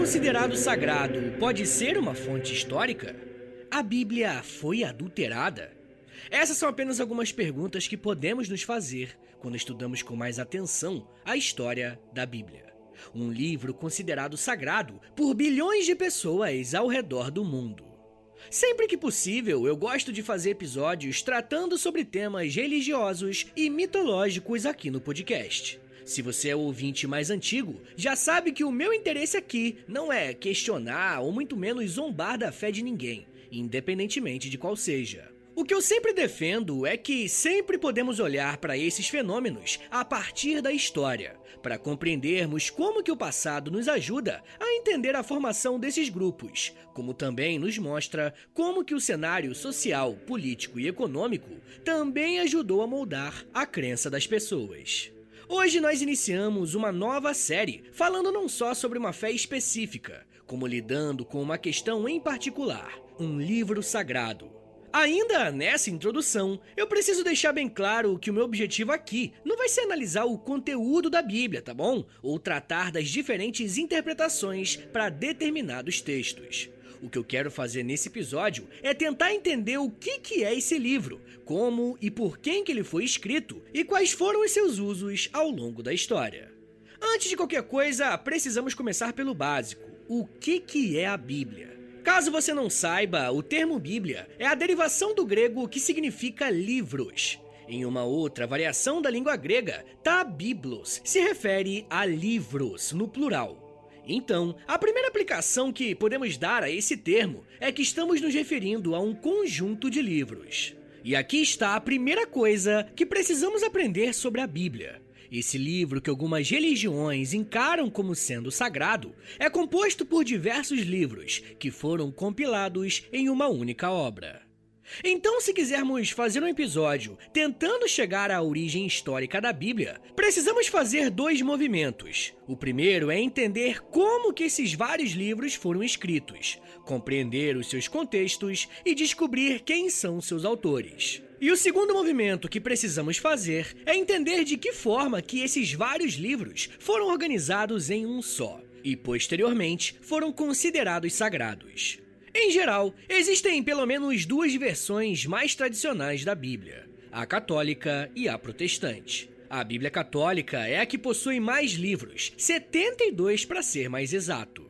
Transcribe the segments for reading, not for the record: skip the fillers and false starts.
considerado sagrado pode ser uma fonte histórica? A Bíblia foi adulterada? Essas são apenas algumas perguntas que podemos nos fazer quando estudamos com mais atenção a história da Bíblia. Um livro considerado sagrado por bilhões de pessoas ao redor do mundo. Sempre que possível, eu gosto de fazer episódios tratando sobre temas religiosos e mitológicos aqui no podcast. Se você é o ouvinte mais antigo, já sabe que o meu interesse aqui não é questionar ou muito menos zombar da fé de ninguém, independentemente de qual seja. O que eu sempre defendo é que sempre podemos olhar para esses fenômenos a partir da história, para compreendermos como que o passado nos ajuda a entender a formação desses grupos, como também nos mostra como que o cenário social, político e econômico também ajudou a moldar a crença das pessoas. Hoje nós iniciamos uma nova série falando não só sobre uma fé específica, como lidando com uma questão em particular, um livro sagrado. Ainda nessa introdução, eu preciso deixar bem claro que o meu objetivo aqui não vai ser analisar o conteúdo da Bíblia, tá bom? Ou tratar das diferentes interpretações para determinados textos. O que eu quero fazer nesse episódio é tentar entender o que é esse livro, como e por quem que ele foi escrito e quais foram os seus usos ao longo da história. Antes de qualquer coisa, precisamos começar pelo básico. O que é a Bíblia? Caso você não saiba, o termo Bíblia é a derivação do grego que significa livros. Em uma outra variação da língua grega, tá biblos se refere a livros no plural. Então, a primeira aplicação que podemos dar a esse termo é que estamos nos referindo a um conjunto de livros. E aqui está a primeira coisa que precisamos aprender sobre a Bíblia. Esse livro, que algumas religiões encaram como sendo sagrado, é composto por diversos livros que foram compilados em uma única obra. Então, se quisermos fazer um episódio tentando chegar à origem histórica da Bíblia, precisamos fazer dois movimentos. O primeiro é entender como que esses vários livros foram escritos, compreender os seus contextos e descobrir quem são seus autores. E o segundo movimento que precisamos fazer é entender de que forma que esses vários livros foram organizados em um só, e posteriormente foram considerados sagrados. Em geral, existem pelo menos duas versões mais tradicionais da Bíblia, a católica e a protestante. A Bíblia católica é a que possui mais livros, 72 para ser mais exato.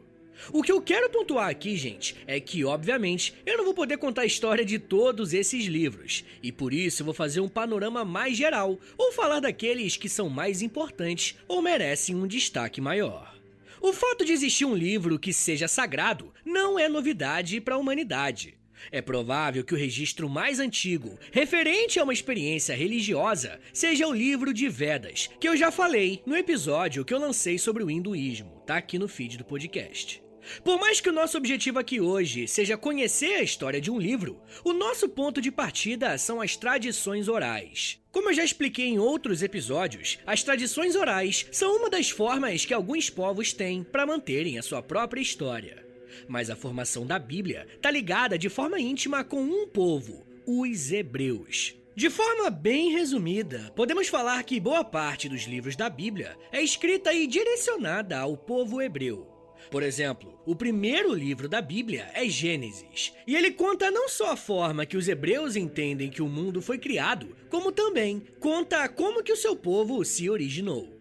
O que eu quero pontuar aqui, gente, é que, obviamente, eu não vou poder contar a história de todos esses livros, e por isso eu vou fazer um panorama mais geral, ou falar daqueles que são mais importantes ou merecem um destaque maior. O fato de existir um livro que seja sagrado não é novidade para a humanidade. É provável que o registro mais antigo, referente a uma experiência religiosa, seja o livro de Vedas, que eu já falei no episódio que eu lancei sobre o hinduísmo, tá aqui no feed do podcast. Por mais que o nosso objetivo aqui hoje seja conhecer a história de um livro, o nosso ponto de partida são as tradições orais. Como eu já expliquei em outros episódios, as tradições orais são uma das formas que alguns povos têm para manterem a sua própria história. Mas a formação da Bíblia está ligada de forma íntima com um povo, os hebreus. De forma bem resumida, podemos falar que boa parte dos livros da Bíblia é escrita e direcionada ao povo hebreu. Por exemplo, o primeiro livro da Bíblia é Gênesis, e ele conta não só a forma que os hebreus entendem que o mundo foi criado, como também conta como que o seu povo se originou.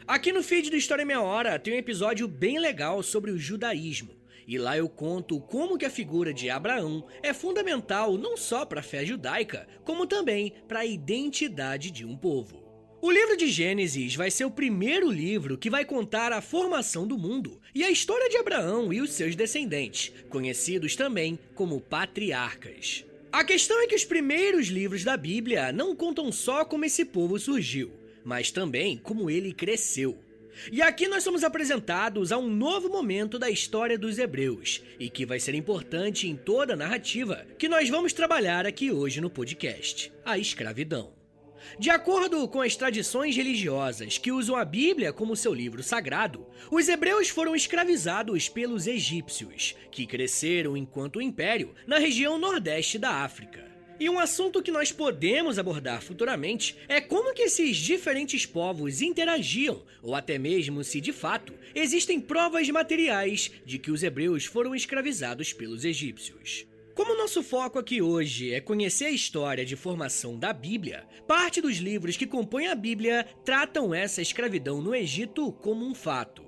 Aqui no feed do História em Meia Hora tem um episódio bem legal sobre o judaísmo, e lá eu conto como que a figura de Abraão é fundamental não só para a fé judaica, como também para a identidade de um povo. O livro de Gênesis vai ser o primeiro livro que vai contar a formação do mundo e a história de Abraão e os seus descendentes, conhecidos também como patriarcas. A questão é que os primeiros livros da Bíblia não contam só como esse povo surgiu, mas também como ele cresceu. E aqui nós somos apresentados a um novo momento da história dos hebreus, e que vai ser importante em toda a narrativa que nós vamos trabalhar aqui hoje no podcast: a escravidão. De acordo com as tradições religiosas que usam a Bíblia como seu livro sagrado, os hebreus foram escravizados pelos egípcios, que cresceram enquanto império na região nordeste da África. E um assunto que nós podemos abordar futuramente é como que esses diferentes povos interagiam, ou até mesmo se de fato existem provas materiais de que os hebreus foram escravizados pelos egípcios. Como nosso foco aqui hoje é conhecer a história de formação da Bíblia, parte dos livros que compõem a Bíblia tratam essa escravidão no Egito como um fato.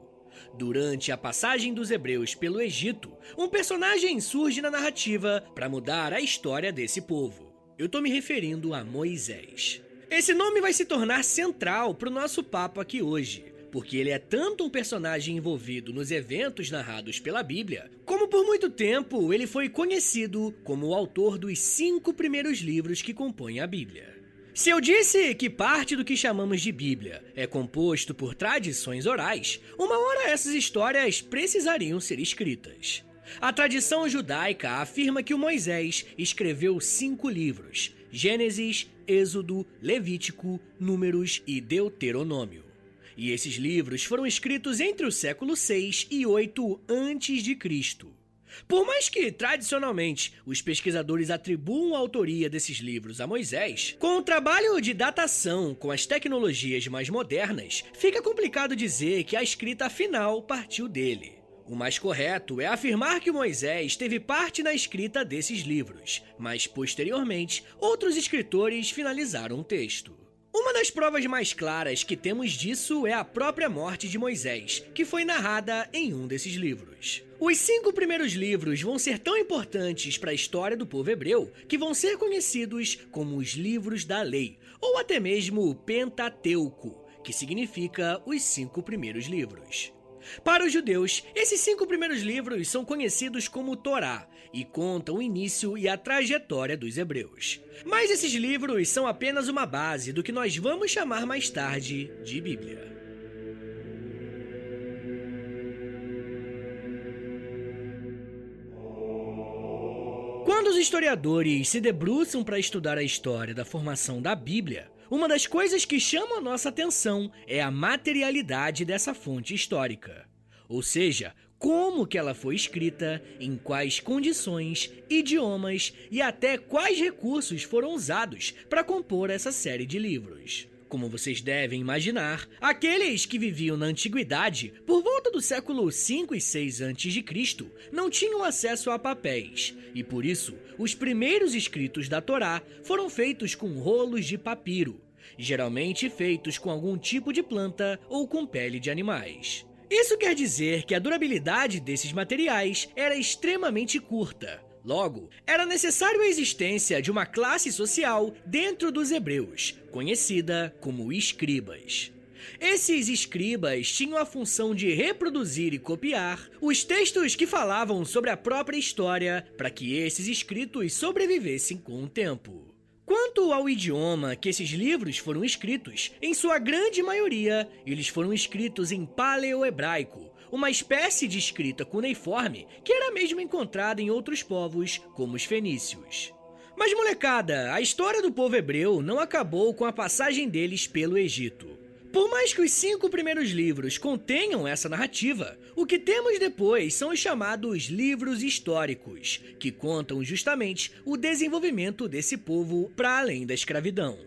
Durante a passagem dos hebreus pelo Egito, um personagem surge na narrativa para mudar a história desse povo. Eu estou me referindo a Moisés. Esse nome vai se tornar central para o nosso papo aqui hoje, porque ele é tanto um personagem envolvido nos eventos narrados pela Bíblia, como por muito tempo ele foi conhecido como o autor dos 5 primeiros livros que compõem a Bíblia. Se eu disse que parte do que chamamos de Bíblia é composto por tradições orais, uma hora essas histórias precisariam ser escritas. A tradição judaica afirma que o Moisés escreveu 5 livros: Gênesis, Êxodo, Levítico, Números e Deuteronômio. E esses livros foram escritos entre o século 6 e 8 a.C. Por mais que, tradicionalmente, os pesquisadores atribuam a autoria desses livros a Moisés, com o trabalho de datação com as tecnologias mais modernas, fica complicado dizer que a escrita final partiu dele. O mais correto é afirmar que Moisés teve parte na escrita desses livros, mas, posteriormente, outros escritores finalizaram o texto. Uma das provas mais claras que temos disso é a própria morte de Moisés, que foi narrada em um desses livros. Os 5 primeiros livros vão ser tão importantes para a história do povo hebreu que vão ser conhecidos como os livros da lei, ou até mesmo o Pentateuco, que significa os 5 primeiros livros. Para os judeus, esses 5 primeiros livros são conhecidos como Torá e contam o início e a trajetória dos hebreus. Mas esses livros são apenas uma base do que nós vamos chamar mais tarde de Bíblia. Quando os historiadores se debruçam para estudar a história da formação da Bíblia, uma das coisas que chama a nossa atenção é a materialidade dessa fonte histórica. Ou seja, como que ela foi escrita, em quais condições, idiomas e até quais recursos foram usados para compor essa série de livros. Como vocês devem imaginar, aqueles que viviam na antiguidade, por volta do século 5 e 6 a.C., não tinham acesso a papéis, e por isso, os primeiros escritos da Torá foram feitos com rolos de papiro, geralmente feitos com algum tipo de planta ou com pele de animais. Isso quer dizer que a durabilidade desses materiais era extremamente curta. Logo, era necessário a existência de uma classe social dentro dos hebreus, conhecida como escribas. Esses escribas tinham a função de reproduzir e copiar os textos que falavam sobre a própria história para que esses escritos sobrevivessem com o tempo. Quanto ao idioma que esses livros foram escritos, em sua grande maioria, eles foram escritos em paleo-hebraico, uma espécie de escrita cuneiforme que era mesmo encontrada em outros povos, como os fenícios. Mas molecada, a história do povo hebreu não acabou com a passagem deles pelo Egito. Por mais que os 5 primeiros livros contenham essa narrativa, o que temos depois são os chamados livros históricos, que contam justamente o desenvolvimento desse povo para além da escravidão.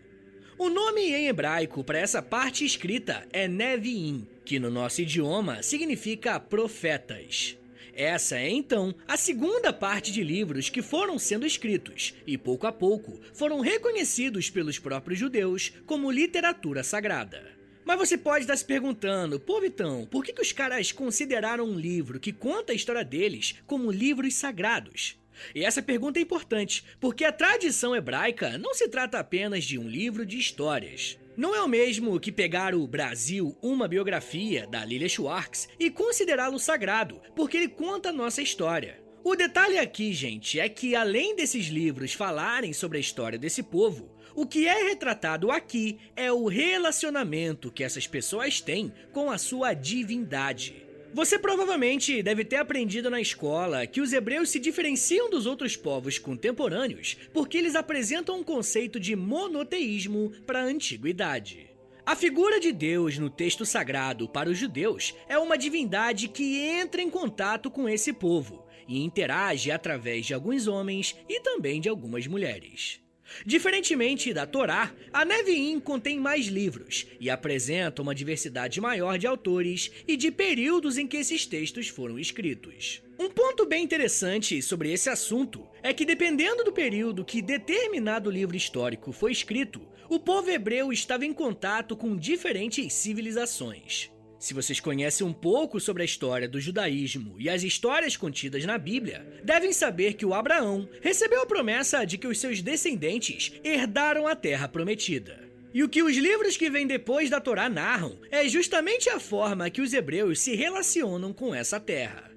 O nome em hebraico para essa parte escrita é Neviim, que no nosso idioma significa profetas. Essa é então a segunda parte de livros que foram sendo escritos e pouco a pouco foram reconhecidos pelos próprios judeus como literatura sagrada. Mas você pode estar se perguntando, pô Vitão, por que os caras consideraram um livro que conta a história deles como livros sagrados? E essa pergunta é importante, porque a tradição hebraica não se trata apenas de um livro de histórias. Não é o mesmo que pegar o Brasil, uma biografia, da Lilia Schwartz, e considerá-lo sagrado, porque ele conta a nossa história. O detalhe aqui, gente, é que além desses livros falarem sobre a história desse povo, o que é retratado aqui é o relacionamento que essas pessoas têm com a sua divindade. Você provavelmente deve ter aprendido na escola que os hebreus se diferenciam dos outros povos contemporâneos porque eles apresentam um conceito de monoteísmo para a antiguidade. A figura de Deus no texto sagrado para os judeus é uma divindade que entra em contato com esse povo e interage através de alguns homens e também de algumas mulheres. Diferentemente da Torá, a Neviim contém mais livros e apresenta uma diversidade maior de autores e de períodos em que esses textos foram escritos. Um ponto bem interessante sobre esse assunto é que, dependendo do período que determinado livro histórico foi escrito, o povo hebreu estava em contato com diferentes civilizações. Se vocês conhecem um pouco sobre a história do judaísmo e as histórias contidas na Bíblia, devem saber que o Abraão recebeu a promessa de que os seus descendentes herdaram a terra prometida. E o que os livros que vêm depois da Torá narram é justamente a forma que os hebreus se relacionam com essa terra.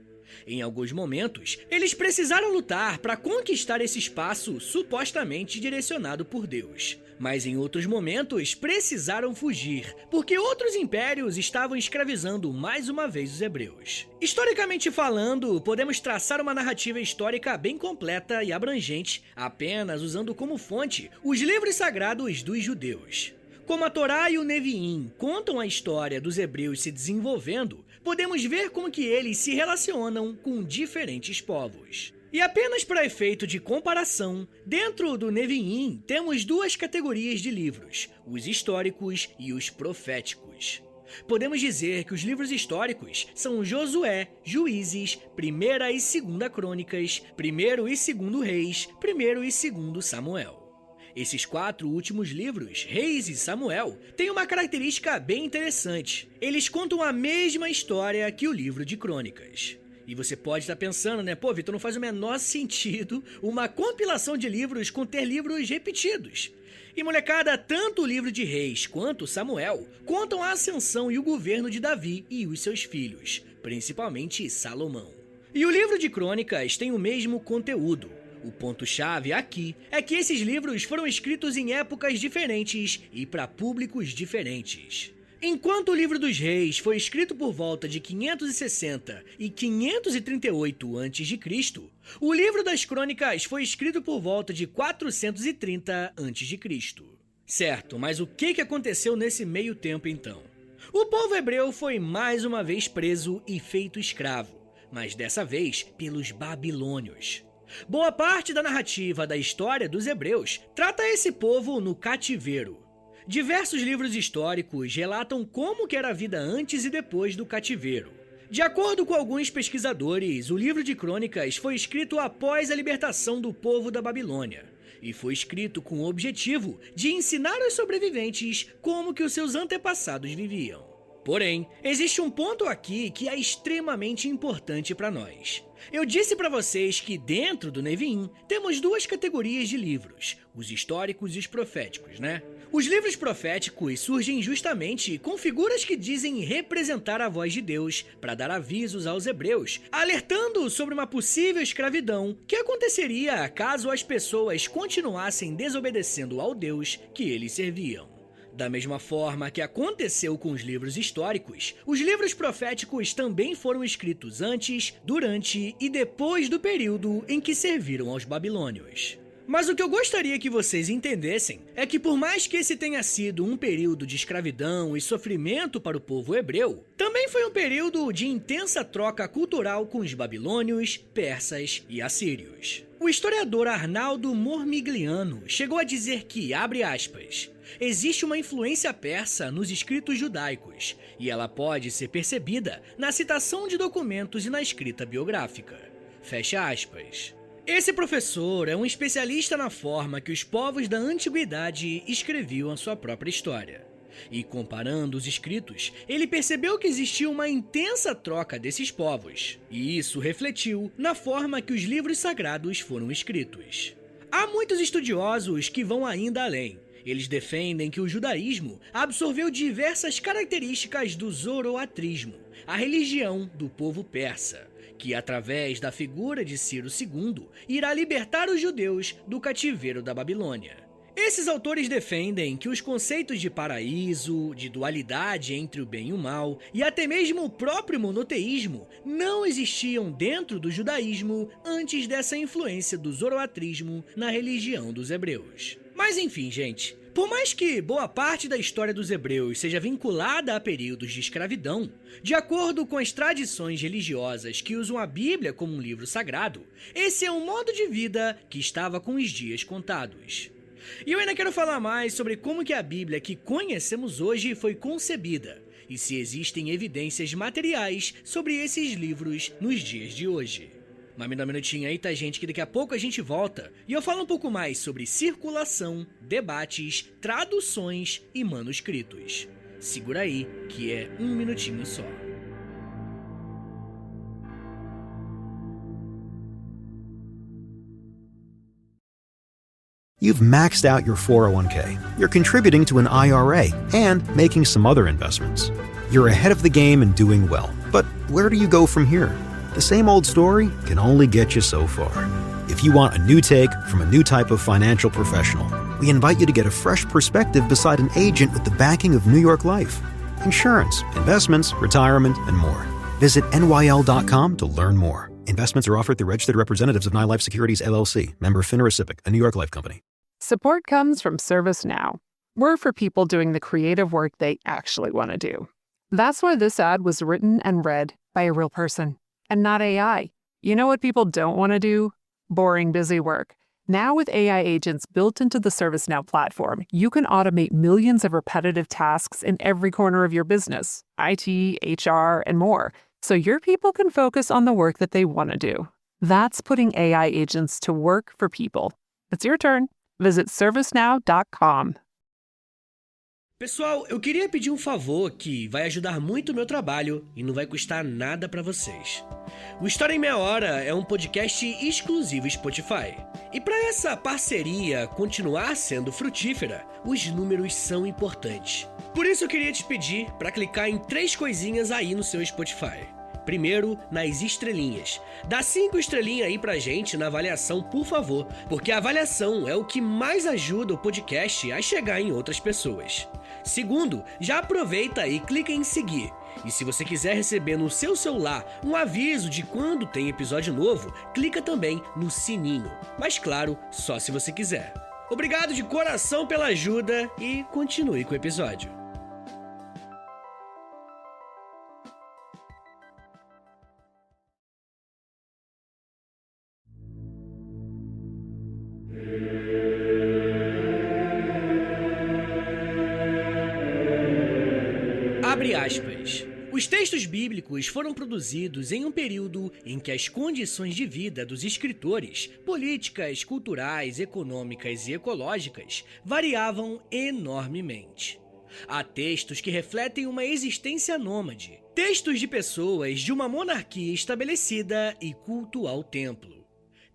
Em alguns momentos, eles precisaram lutar para conquistar esse espaço supostamente direcionado por Deus. Mas em outros momentos, precisaram fugir, porque outros impérios estavam escravizando mais uma vez os hebreus. Historicamente falando, podemos traçar uma narrativa histórica bem completa e abrangente, apenas usando como fonte os livros sagrados dos judeus. Como a Torá e o Neviim contam a história dos hebreus se desenvolvendo, podemos ver como que eles se relacionam com diferentes povos. E apenas para efeito de comparação, dentro do Neviim temos duas categorias de livros, os históricos e os proféticos. Podemos dizer que os livros históricos são Josué, Juízes, 1ª e 2ª Crônicas, 1º e 2º Reis, 1º e 2º Samuel. Esses 4 últimos livros, Reis e Samuel, têm uma característica bem interessante. Eles contam a mesma história que o livro de Crônicas. E você pode estar pensando, né? Pô, Vitor, não faz o menor sentido uma compilação de livros conter livros repetidos. E molecada, tanto o livro de Reis quanto Samuel contam a ascensão e o governo de Davi e os seus filhos, principalmente Salomão. E o livro de Crônicas tem o mesmo conteúdo. O ponto-chave aqui é que esses livros foram escritos em épocas diferentes e para públicos diferentes. Enquanto o livro dos Reis foi escrito por volta de 560 e 538 a.C., o livro das Crônicas foi escrito por volta de 430 a.C. Certo, mas o que aconteceu nesse meio tempo então? O povo hebreu foi mais uma vez preso e feito escravo, mas dessa vez pelos babilônios. Boa parte da narrativa da história dos hebreus trata esse povo no cativeiro. Diversos livros históricos relatam como que era a vida antes e depois do cativeiro. De acordo com alguns pesquisadores, o livro de Crônicas foi escrito após a libertação do povo da Babilônia e foi escrito com o objetivo de ensinar aos sobreviventes como que os seus antepassados viviam. Porém, existe um ponto aqui que é extremamente importante para nós. Eu disse para vocês que dentro do Neviim temos duas categorias de livros, os históricos e os proféticos, né? Os livros proféticos surgem justamente com figuras que dizem representar a voz de Deus para dar avisos aos hebreus, alertando sobre uma possível escravidão que aconteceria caso as pessoas continuassem desobedecendo ao Deus que eles serviam. Da mesma forma que aconteceu com os livros históricos, os livros proféticos também foram escritos antes, durante e depois do período em que serviram aos babilônios. Mas o que eu gostaria que vocês entendessem é que por mais que esse tenha sido um período de escravidão e sofrimento para o povo hebreu, também foi um período de intensa troca cultural com os babilônios, persas e assírios. O historiador Arnaldo Mormigliano chegou a dizer que, abre aspas, existe uma influência persa nos escritos judaicos, e ela pode ser percebida na citação de documentos e na escrita biográfica. Fecha aspas. Esse professor é um especialista na forma que os povos da antiguidade escreviam a sua própria história. E comparando os escritos, ele percebeu que existia uma intensa troca desses povos, e isso refletiu na forma que os livros sagrados foram escritos. Há muitos estudiosos que vão ainda além. Eles defendem que o judaísmo absorveu diversas características do zoroatrismo, a religião do povo persa, que através da figura de Ciro II irá libertar os judeus do cativeiro da Babilônia. Esses autores defendem que os conceitos de paraíso, de dualidade entre o bem e o mal, e até mesmo o próprio monoteísmo não existiam dentro do judaísmo antes dessa influência do zoroatrismo na religião dos hebreus. Mas enfim, gente, por mais que boa parte da história dos hebreus seja vinculada a períodos de escravidão, de acordo com as tradições religiosas que usam a Bíblia como um livro sagrado, esse é um modo de vida que estava com os dias contados. E eu ainda quero falar mais sobre como que a Bíblia que conhecemos hoje foi concebida e se existem evidências materiais sobre esses livros nos dias de hoje. Mas me dá um minutinho aí, tá, gente, que daqui a pouco a gente volta e eu falo um pouco mais sobre circulação, debates, traduções e manuscritos. Segura aí, que é um minutinho só. You've maxed out your 401k, you're contributing to an IRA, and making some other investments. You're ahead of the game and doing well. But where do you go from here? The same old story can only get you so far. If you want a new take from a new type of financial professional, we invite you to get a fresh perspective beside an agent with the backing of New York Life. Insurance, investments, retirement, and more. Visit NYL.com to learn more. Investments are offered through registered representatives of NYLife Securities, LLC, member FINRA SIPC, a New York Life company. Support comes from ServiceNow. We're for people doing the creative work they actually want to do. That's why this ad was written and read by a real person and not AI. You know what people don't want to do? Boring, busy work. Now with AI agents built into the ServiceNow platform, you can automate millions of repetitive tasks in every corner of your business, IT, HR, and more, so your people can focus on the work that they want to do. That's putting AI agents to work for people. It's your turn. Visit servicenow.com. Pessoal, eu queria pedir um favor que vai ajudar muito o meu trabalho e não vai custar nada pra vocês. O História em Meia Hora é um podcast exclusivo Spotify. E para essa parceria continuar sendo frutífera, os números são importantes. Por isso eu queria te pedir para clicar em 3 coisinhas aí no seu Spotify. Primeiro, nas estrelinhas. Dá 5 estrelinhas aí pra gente na avaliação, por favor, porque a avaliação é o que mais ajuda o podcast a chegar em outras pessoas. Segundo, já aproveita e clica em seguir. E se você quiser receber no seu celular um aviso de quando tem episódio novo, clica também no sininho. Mas claro, só se você quiser. Obrigado de coração pela ajuda e continue com o episódio. Abre aspas. Os textos bíblicos foram produzidos em um período em que as condições de vida dos escritores, políticas, culturais, econômicas e ecológicas variavam enormemente. Há textos que refletem uma existência nômade, textos de pessoas de uma monarquia estabelecida e culto ao templo.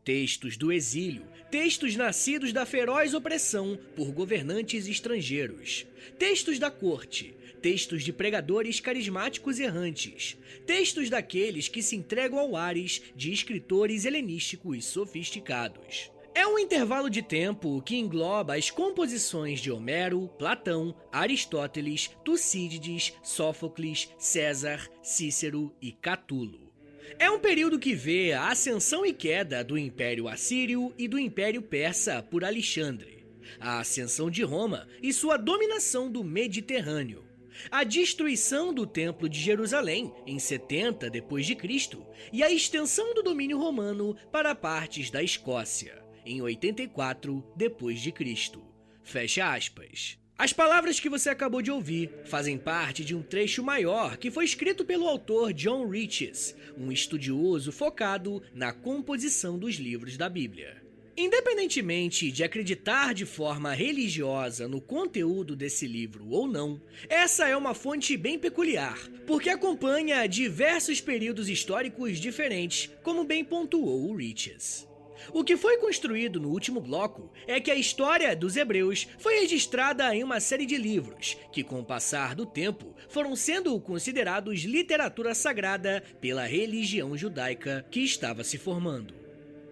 Textos do exílio, textos nascidos da feroz opressão por governantes estrangeiros, textos da corte, textos de pregadores carismáticos errantes, textos daqueles que se entregam ao ares de escritores helenísticos sofisticados. É um intervalo de tempo que engloba as composições de Homero, Platão, Aristóteles, Tucídides, Sófocles, César, Cícero e Catulo. É um período que vê a ascensão e queda do Império Assírio e do Império Persa por Alexandre, a ascensão de Roma e sua dominação do Mediterrâneo, a destruição do Templo de Jerusalém em 70 d.C. e a extensão do domínio romano para partes da Escócia em 84 d.C. Fecha aspas. As palavras que você acabou de ouvir fazem parte de um trecho maior que foi escrito pelo autor John Riches, um estudioso focado na composição dos livros da Bíblia. Independentemente de acreditar de forma religiosa no conteúdo desse livro ou não, essa é uma fonte bem peculiar, porque acompanha diversos períodos históricos diferentes, como bem pontuou o Riches. O que foi construído no último bloco é que a história dos hebreus foi registrada em uma série de livros que, com o passar do tempo, foram sendo considerados literatura sagrada pela religião judaica que estava se formando.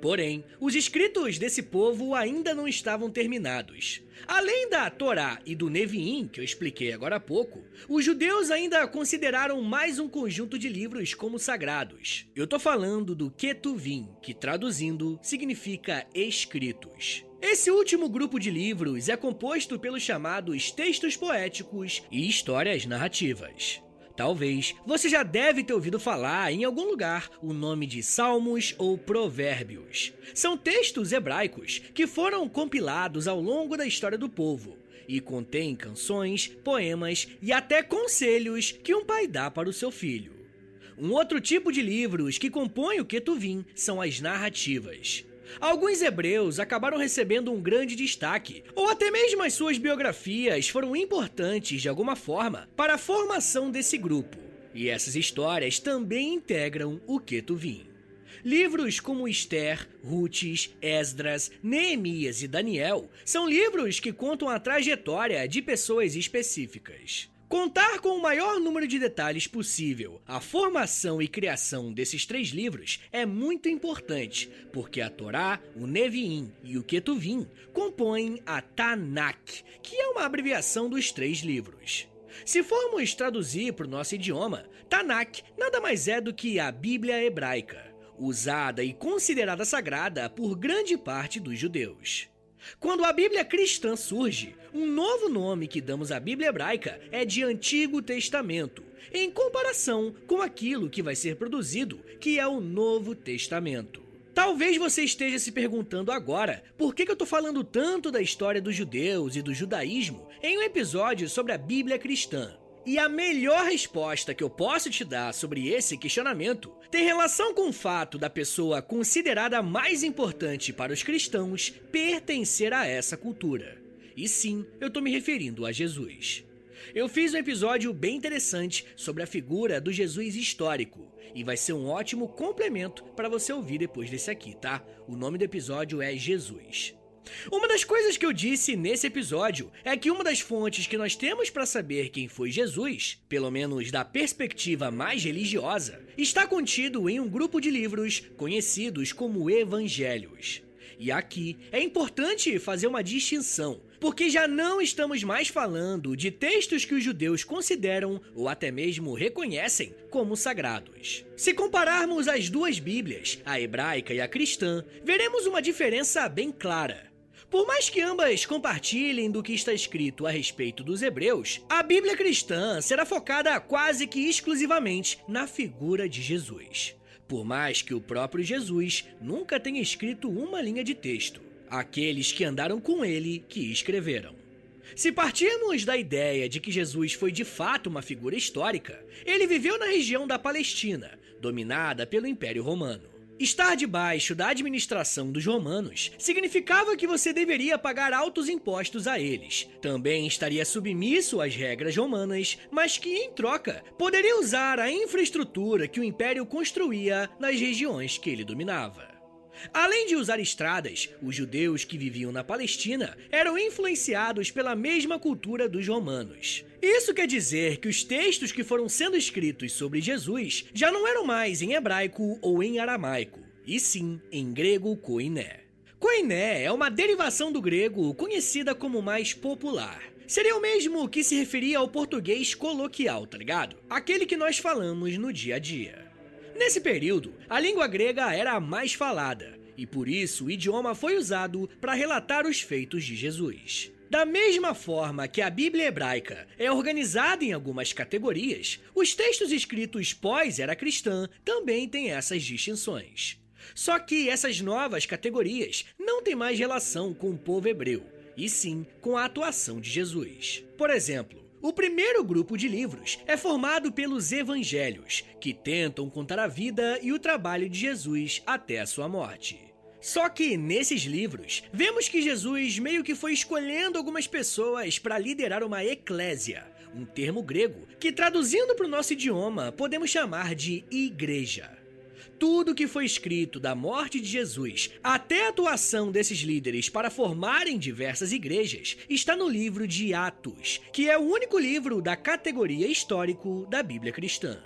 Porém, os escritos desse povo ainda não estavam terminados. Além da Torá e do Neviim, que eu expliquei agora há pouco, os judeus ainda consideraram mais um conjunto de livros como sagrados. Eu tô falando do Ketuvim, que traduzindo significa escritos. Esse último grupo de livros é composto pelos chamados textos poéticos e histórias narrativas. Talvez você já deve ter ouvido falar em algum lugar o nome de Salmos ou Provérbios. São textos hebraicos que foram compilados ao longo da história do povo e contêm canções, poemas e até conselhos que um pai dá para o seu filho. Um outro tipo de livros que compõem o Ketuvim são as narrativas. Alguns hebreus acabaram recebendo um grande destaque, ou até mesmo as suas biografias foram importantes de alguma forma para a formação desse grupo. E essas histórias também integram o Ketuvim. Livros como Esther, Rutes, Esdras, Neemias e Daniel são livros que contam a trajetória de pessoas específicas. Contar com o maior número de detalhes possível a formação e criação desses 3 livros é muito importante, porque a Torá, o Neviim e o Ketuvim compõem a Tanakh, que é uma abreviação dos 3 livros. Se formos traduzir para o nosso idioma, Tanakh nada mais é do que a Bíblia hebraica, usada e considerada sagrada por grande parte dos judeus. Quando a Bíblia cristã surge, um novo nome que damos à Bíblia hebraica é de Antigo Testamento, em comparação com aquilo que vai ser produzido, que é o Novo Testamento. Talvez você esteja se perguntando agora por que eu estou falando tanto da história dos judeus e do judaísmo em um episódio sobre a Bíblia cristã. E a melhor resposta que eu posso te dar sobre esse questionamento tem relação com o fato da pessoa considerada mais importante para os cristãos pertencer a essa cultura. E sim, eu estou me referindo a Jesus. Eu fiz um episódio bem interessante sobre a figura do Jesus histórico, e vai ser um ótimo complemento para você ouvir depois desse aqui, tá? O nome do episódio é Jesus. Uma das coisas que eu disse nesse episódio é que uma das fontes que nós temos para saber quem foi Jesus, pelo menos da perspectiva mais religiosa, está contido em um grupo de livros conhecidos como Evangelhos. E aqui é importante fazer uma distinção, porque já não estamos mais falando de textos que os judeus consideram ou até mesmo reconhecem como sagrados. Se compararmos as 2 Bíblias, a hebraica e a cristã, veremos uma diferença bem clara. Por mais que ambas compartilhem do que está escrito a respeito dos hebreus, a Bíblia cristã será focada quase que exclusivamente na figura de Jesus. Por mais que o próprio Jesus nunca tenha escrito uma linha de texto, aqueles que andaram com ele que escreveram. Se partirmos da ideia de que Jesus foi de fato uma figura histórica, ele viveu na região da Palestina, dominada pelo Império Romano. Estar debaixo da administração dos romanos significava que você deveria pagar altos impostos a eles. Também estaria submisso às regras romanas, mas que, em troca, poderia usar a infraestrutura que o império construía nas regiões que ele dominava. Além de usar estradas, os judeus que viviam na Palestina eram influenciados pela mesma cultura dos romanos. Isso quer dizer que os textos que foram sendo escritos sobre Jesus já não eram mais em hebraico ou em aramaico, e sim em grego koiné. Koiné é uma derivação do grego conhecida como mais popular. Seria o mesmo que se referia ao português coloquial, tá ligado? Aquele que nós falamos no dia a dia. Nesse período, a língua grega era a mais falada, e por isso o idioma foi usado para relatar os feitos de Jesus. Da mesma forma que a Bíblia hebraica é organizada em algumas categorias, os textos escritos pós-era cristã também têm essas distinções. Só que essas novas categorias não têm mais relação com o povo hebreu, e sim com a atuação de Jesus. Por exemplo, o primeiro grupo de livros é formado pelos Evangelhos, que tentam contar a vida e o trabalho de Jesus até a sua morte. Só que nesses livros, vemos que Jesus meio que foi escolhendo algumas pessoas para liderar uma eclésia, um termo grego que, traduzindo para o nosso idioma, podemos chamar de igreja. Tudo que foi escrito da morte de Jesus até a atuação desses líderes para formarem diversas igrejas está no livro de Atos, que é o único livro da categoria histórico da Bíblia cristã.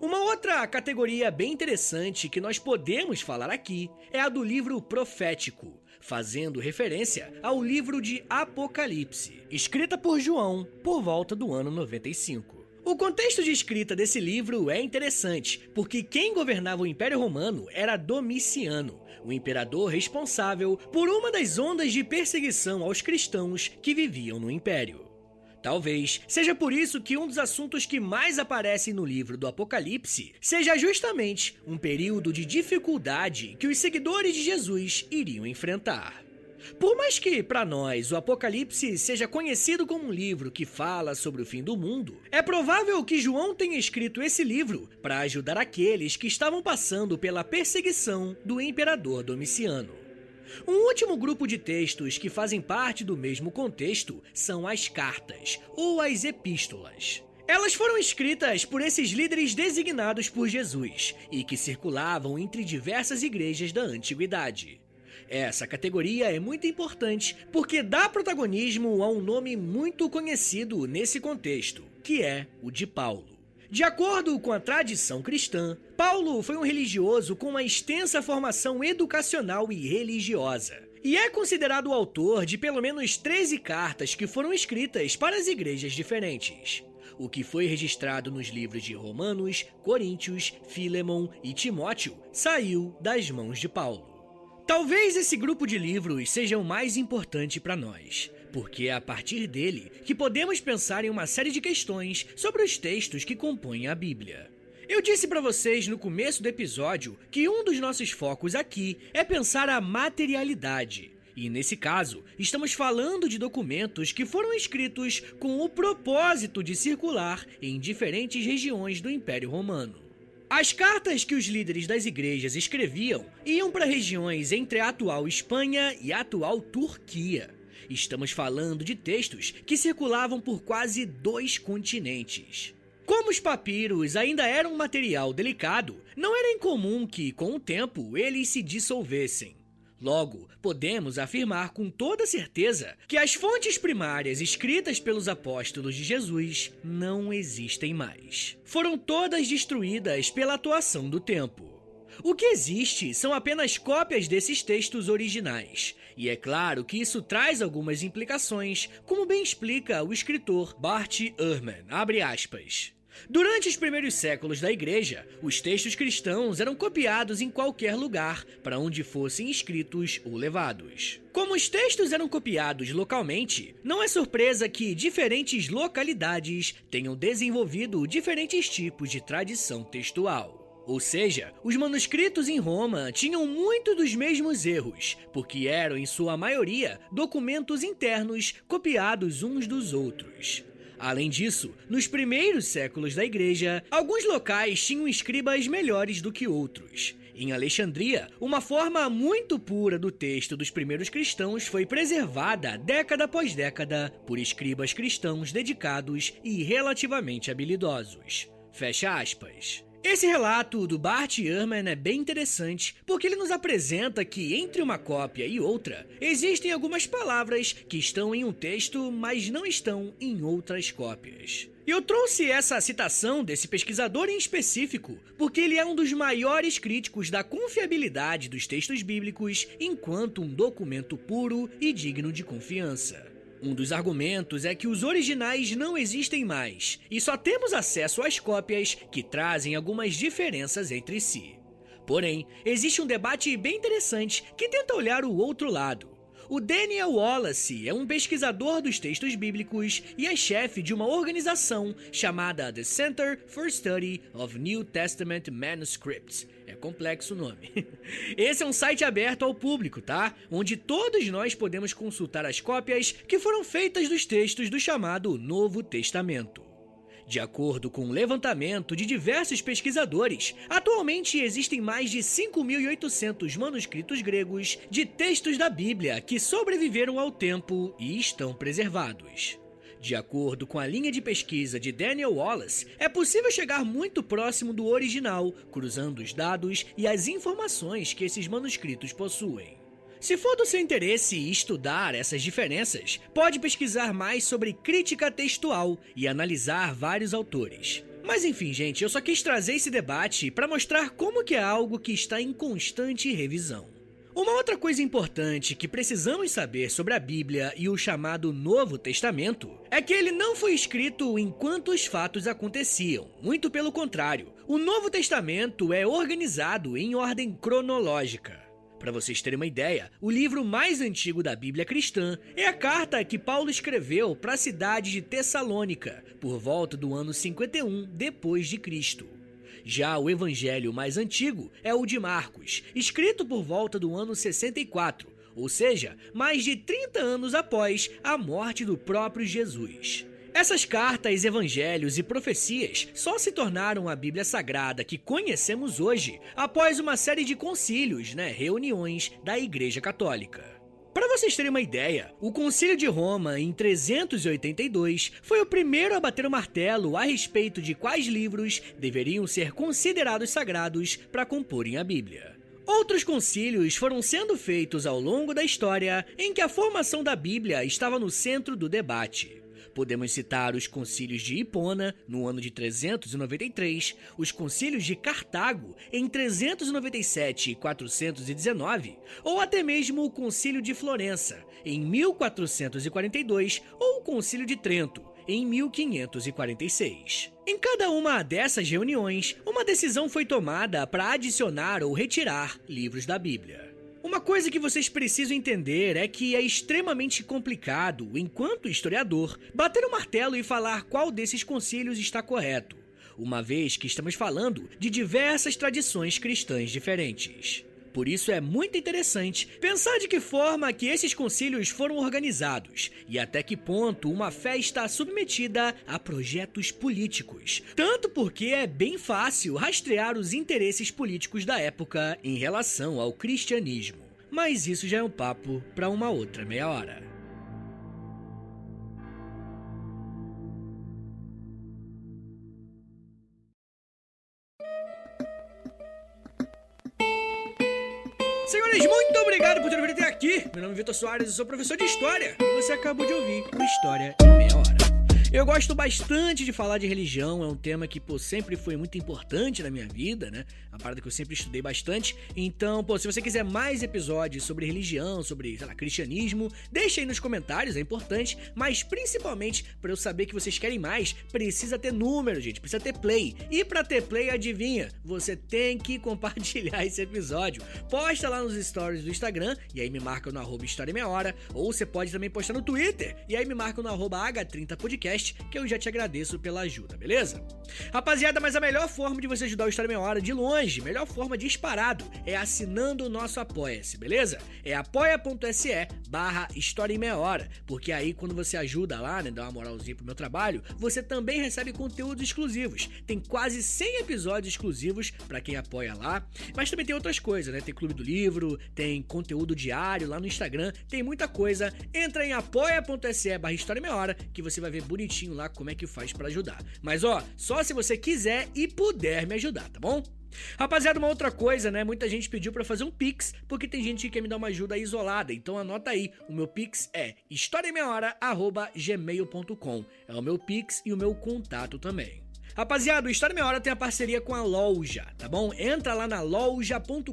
Uma outra categoria bem interessante que nós podemos falar aqui é a do livro profético, fazendo referência ao livro de Apocalipse, escrita por João por volta do ano 95. O contexto de escrita desse livro é interessante, porque quem governava o Império Romano era Domiciano, o imperador responsável por uma das ondas de perseguição aos cristãos que viviam no Império. Talvez seja por isso que um dos assuntos que mais aparecem no livro do Apocalipse seja justamente um período de dificuldade que os seguidores de Jesus iriam enfrentar. Por mais que, para nós, o Apocalipse seja conhecido como um livro que fala sobre o fim do mundo, é provável que João tenha escrito esse livro para ajudar aqueles que estavam passando pela perseguição do imperador Domiciano. Um último grupo de textos que fazem parte do mesmo contexto são as cartas, ou as epístolas. Elas foram escritas por esses líderes designados por Jesus e que circulavam entre diversas igrejas da antiguidade. Essa categoria é muito importante porque dá protagonismo a um nome muito conhecido nesse contexto, que é o de Paulo. De acordo com a tradição cristã, Paulo foi um religioso com uma extensa formação educacional e religiosa, e é considerado o autor de pelo menos 13 cartas que foram escritas para as igrejas diferentes. O que foi registrado nos livros de Romanos, Coríntios, Filemon e Timóteo saiu das mãos de Paulo. Talvez esse grupo de livros seja o mais importante para nós, porque é a partir dele que podemos pensar em uma série de questões sobre os textos que compõem a Bíblia. Eu disse para vocês no começo do episódio que um dos nossos focos aqui é pensar a materialidade. E nesse caso, estamos falando de documentos que foram escritos com o propósito de circular em diferentes regiões do Império Romano. As cartas que os líderes das igrejas escreviam iam para regiões entre a atual Espanha e a atual Turquia. Estamos falando de textos que circulavam por quase 2 continentes. Como os papiros ainda eram um material delicado, não era incomum que, com o tempo, eles se dissolvessem. Logo, podemos afirmar com toda certeza que as fontes primárias escritas pelos apóstolos de Jesus não existem mais. Foram todas destruídas pela atuação do tempo. O que existe são apenas cópias desses textos originais. E é claro que isso traz algumas implicações, como bem explica o escritor Bart Ehrman, abre aspas. Durante os primeiros séculos da igreja, os textos cristãos eram copiados em qualquer lugar para onde fossem escritos ou levados. Como os textos eram copiados localmente, não é surpresa que diferentes localidades tenham desenvolvido diferentes tipos de tradição textual. Ou seja, os manuscritos em Roma tinham muitos dos mesmos erros, porque eram, em sua maioria, documentos internos copiados uns dos outros. Além disso, nos primeiros séculos da igreja, alguns locais tinham escribas melhores do que outros. Em Alexandria, uma forma muito pura do texto dos primeiros cristãos foi preservada década após década por escribas cristãos dedicados e relativamente habilidosos. Fecha aspas. Esse relato do Bart Ehrman é bem interessante porque ele nos apresenta que entre uma cópia e outra existem algumas palavras que estão em um texto, mas não estão em outras cópias. Eu trouxe essa citação desse pesquisador em específico porque ele é um dos maiores críticos da confiabilidade dos textos bíblicos enquanto um documento puro e digno de confiança. Um dos argumentos é que os originais não existem mais e só temos acesso às cópias que trazem algumas diferenças entre si. Porém, existe um debate bem interessante que tenta olhar o outro lado. O Daniel Wallace é um pesquisador dos textos bíblicos e é chefe de uma organização chamada The Center for Study of New Testament Manuscripts. É complexo o nome. Esse é um site aberto ao público, tá? Onde todos nós podemos consultar as cópias que foram feitas dos textos do chamado Novo Testamento. De acordo com um levantamento de diversos pesquisadores, atualmente existem mais de 5.800 manuscritos gregos de textos da Bíblia que sobreviveram ao tempo e estão preservados. De acordo com a linha de pesquisa de Daniel Wallace, é possível chegar muito próximo do original, cruzando os dados e as informações que esses manuscritos possuem. Se for do seu interesse estudar essas diferenças, pode pesquisar mais sobre crítica textual e analisar vários autores. Mas enfim, gente, eu só quis trazer esse debate para mostrar como que é algo que está em constante revisão. Uma outra coisa importante que precisamos saber sobre a Bíblia e o chamado Novo Testamento é que ele não foi escrito enquanto os fatos aconteciam, muito pelo contrário. O Novo Testamento é organizado em ordem cronológica. Para vocês terem uma ideia, o livro mais antigo da Bíblia cristã é a carta que Paulo escreveu para a cidade de Tessalônica, por volta do ano 51 depois de Cristo. Já o evangelho mais antigo é o de Marcos, escrito por volta do ano 64, ou seja, mais de 30 anos após a morte do próprio Jesus. Essas cartas, evangelhos e profecias só se tornaram a Bíblia Sagrada que conhecemos hoje após uma série de concílios, reuniões da Igreja Católica. Para vocês terem uma ideia, o Concílio de Roma, em 382, foi o primeiro a bater o martelo a respeito de quais livros deveriam ser considerados sagrados para comporem a Bíblia. Outros concílios foram sendo feitos ao longo da história em que a formação da Bíblia estava no centro do debate. Podemos citar os concílios de Hipona, no ano de 393, os concílios de Cartago, em 397 e 419, ou até mesmo o concílio de Florença, em 1442, ou o concílio de Trento, em 1546. Em cada uma dessas reuniões, uma decisão foi tomada para adicionar ou retirar livros da Bíblia. Uma coisa que vocês precisam entender é que é extremamente complicado, enquanto historiador, bater o martelo e falar qual desses concílios está correto, uma vez que estamos falando de diversas tradições cristãs diferentes. Por isso é muito interessante pensar de que forma que esses concílios foram organizados e até que ponto uma fé está submetida a projetos políticos. Tanto porque é bem fácil rastrear os interesses políticos da época em relação ao cristianismo. Mas isso já é um papo para uma outra meia hora. Senhores, muito obrigado por ter vindo até aqui. Meu nome é Vitor Soares, eu sou professor de História e você acabou de ouvir o História em Meia Hora. Eu gosto bastante de falar de religião, é um tema que, sempre foi muito importante na minha vida, Uma parada que eu sempre estudei bastante. Então, se você quiser mais episódios sobre religião, sobre, cristianismo, deixa aí nos comentários, é importante. Mas, principalmente, para eu saber que vocês querem mais, precisa ter número, gente, precisa ter play. E pra ter play, adivinha? Você tem que compartilhar esse episódio. Posta lá nos stories do Instagram, e aí me marca no @História em Meia Hora. Ou você pode também postar no Twitter, e aí me marca no @H30podcast. Que eu já te agradeço pela ajuda, beleza? Rapaziada, mas a melhor forma de você ajudar o História em Meia Hora de longe, melhor forma disparado, é assinando o nosso Apoia-se, beleza? É apoia.se/História em Meia Hora, porque aí quando você ajuda lá, dá uma moralzinha pro meu trabalho, você também recebe conteúdos exclusivos. Tem quase 100 episódios exclusivos pra quem apoia lá, mas também tem outras coisas, tem Clube do Livro, tem conteúdo diário lá no Instagram, tem muita coisa. Entra em apoia.se/História em Meia Hora que você vai ver bonitinho lá como é que faz pra ajudar. Mas só se você quiser e puder me ajudar, tá bom? Rapaziada, uma outra coisa, muita gente pediu pra fazer um Pix, porque tem gente que quer me dar uma ajuda isolada, então anota aí, o meu Pix é historiaemmeiahora@gmail.com, é o meu Pix e o meu contato também. Rapaziada, o História em Meia Hora tem a parceria com a Loja, tá bom? Entra lá na loja.com.br,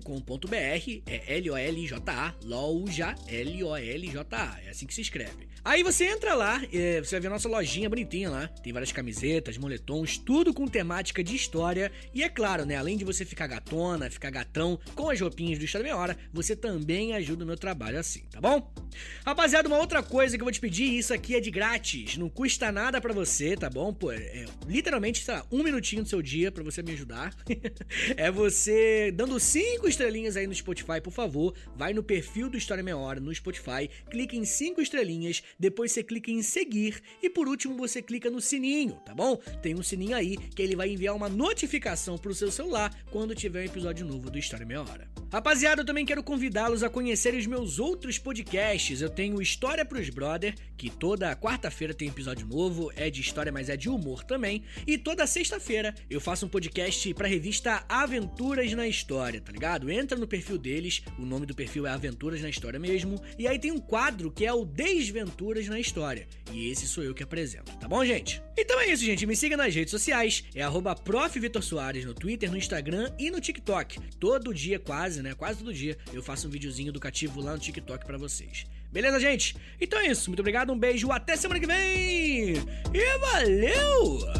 é LOLJA, Loja, LOLJA, é assim que se escreve. Aí você entra lá, você vai ver a nossa lojinha bonitinha lá, tem várias camisetas, moletons, tudo com temática de história. E é claro, além de você ficar gatona, ficar gatão com as roupinhas do História em Meia Hora, você também ajuda o meu trabalho assim, tá bom? Rapaziada, uma outra coisa que eu vou te pedir, isso aqui é de grátis, não custa nada pra você, tá bom? Literalmente, 1 minutinho do seu dia pra você me ajudar. É você dando 5 estrelinhas aí no Spotify, por favor. Vai no perfil do História em Meia Hora no Spotify, clica em 5 estrelinhas, depois você clica em seguir e por último você clica no sininho, tá bom? Tem um sininho aí que ele vai enviar uma notificação pro seu celular quando tiver um episódio novo do História em Meia Hora. Rapaziada, eu também quero convidá-los a conhecerem os meus outros podcasts. Eu tenho História pros Brother, que toda quarta-feira tem episódio novo, é de história, mas é de humor também. E toda sexta-feira eu faço um podcast pra revista Aventuras na História, tá ligado? Entra no perfil deles, o nome do perfil é Aventuras na História mesmo, e aí tem um quadro que é o Desventuras na História, e esse sou eu que apresento, tá bom, gente? Então é isso, gente, me siga nas redes sociais, é @Prof. Vitor Soares no Twitter, no Instagram e no TikTok. Todo dia quase todo dia eu faço um videozinho educativo lá no TikTok pra vocês. Beleza, gente? Então é isso, muito obrigado, um beijo, até semana que vem! E valeu!